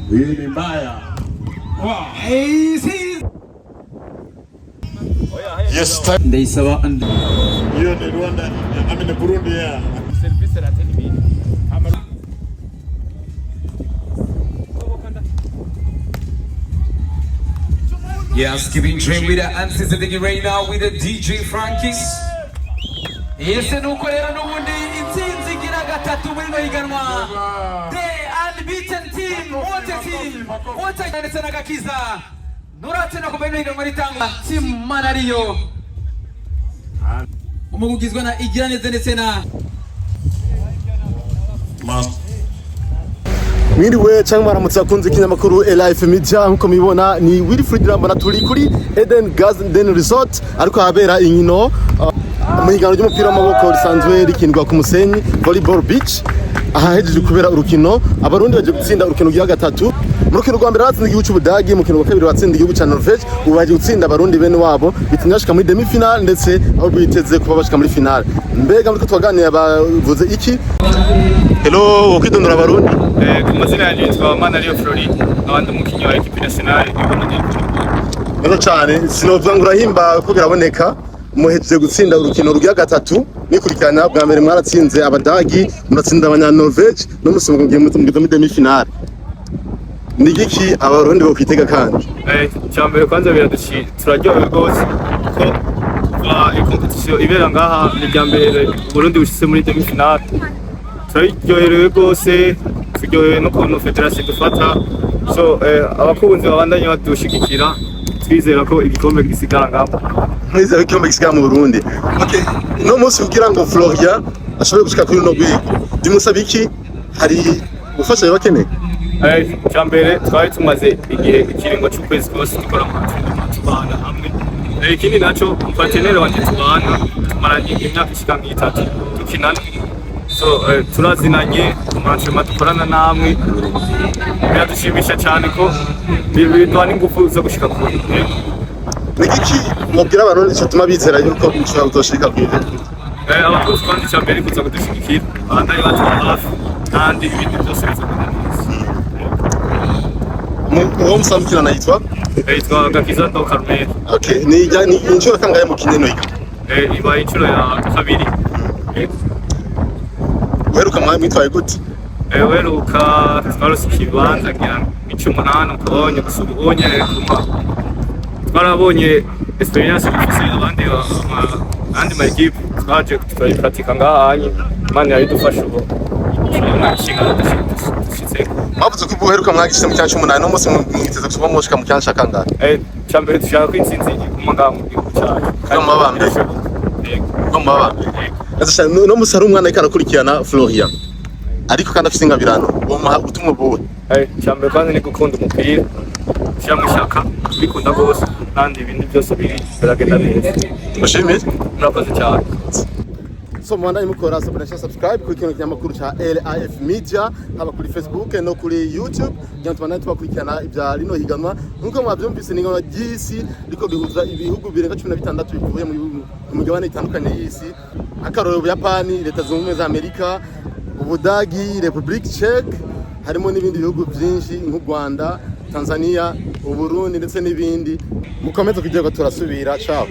Hii ni mbaya. Wow. Yes, Ndayisaba hiyo ni Rwanda, ni Burundi ya. Service la TV. Yes, keeping train with the answers sitting right now with the DJ Frankies. Yes, nuko rero nubundi intsinzi gira gatatu muri no higanwa. The unbeaten team, what ndetse nagakiza. Nuratse no kubena higanwa ritanga team Manariyo. Umugizwe na Igiraneze ndetse na Mwiriwe cyangwa maramutse akunze kinyamakuru Life Media nkuko mibona ni Wilfried Rambona turi kuri Eden Garden Resort ariko habera inkino mu higanwa ry'umupira w'amaboko risanzwe rikindwa ku musenyi Volleyball Beach ahahejeje kubera urukino Abarundi baje gutsinda urukino rwa gatatu mu rukino rwa mbere batsinze igihugu cy'Ubudagi mu rukino rwa kabiri batsinze igihugu cya Norvege ubu baje gutsinda Abarundi bene wabo bitinyashika muri demi-finale ndetse aho biteze kuba bashika muri finale mbega muri twaganira bavuze iki Hello ukidondora Abarundi Ku mazina yanjye yitwa Manariyo Flori n'abandi umukinnyi wa equipe nationale y'Uburundi. Rero cyane sinovuga ngo urahimba ko biraboneka muhejeje gutsinda urukino rwa gatatu nikurikirana bwa mbere mwaratsinze Abadagi muratsinda abanya Norvege no mugiye muri demi-finale nigiki Abarundi bo kwitega kandi Cyambere kwanza biradushira turaryohewe rwose ko competition ibera ngaha ni bya mbere Burundi bushitse muri demi-finale turaryohewe rwose turyohewe no kubona federation dufata so abakunzi babandanye badushigikira twizera ko igikombe gisigara ngaho mwizera ko igikombe gisigara mu Burundi okay no munsi kugira ngo Florian ashobore gushika kuri no rwego dimusaba iki hari gufasha bakeneye cyambere twari tumaze igihe ikiringo cy'ukwezi kose dukora tubana hamwe ikindi naco partenaire wanje tubana tumaranye imyaka ishika nk'itatu dukinana so turazinanye tumanshema dukorana namwe biradushimisha cyane ko biduha n'ingufu zo gushika kure nigiki mubwira Abarundi cyatuma bizera yuko ushobora kuzoshika kure abakunzi kandi cyambere kuza kudushigikira bandanye batuba hafi kandi ibindi byose bizagenda uwo musamukirana yitwa Gakiza do Carmel. Okay ni inshuro kangahe mu kineno iki Iba inshuro ya kabiri weruka mwitwaye gute weruka twarose ikibanza ngira 18 ukabonye gusubonye twarabonye experience bifise abandi ma equipe twaje turayipratika ngahanye Imana yaridufasha ubu mwavuze ko uheruka mwagishije mu cyacu 8 no munsi mwiteze kuba mushika mu cyansha kangahe cyambere dushaka kwitsinzi kumanga mu gihugu cyacu kandi mabambe no musari umwana ikarakurikirana Florian ariko kandi afite ingabirano umuha utumwe buwe cyambere kandi ni gukunda umupira cyangwa ishaka bikunda gose kandi ibindi byose biragenda neza mushimire murakoze cyane so mwandanye mukora subscribe kuri kino kinyamakuru cha Life Media haba kuri Facebook no kuri YouTube cyangwa tubandanye tubakurikirana ibya rino higanwa nkuko mwabyumvise ni ngano y'isi riko bihuza ibihugu birenga 16 bivuye mu migabane itandukanye y'isi akaroro Buyapani leta zunze ubumwe za Amerika Ubudagi Republique Czech harimo n'ibindi bihugu byinshi nk'u Rwanda Tanzania Uburundi ndetse n'ibindi mukomeze kugira ngo turasubira ciao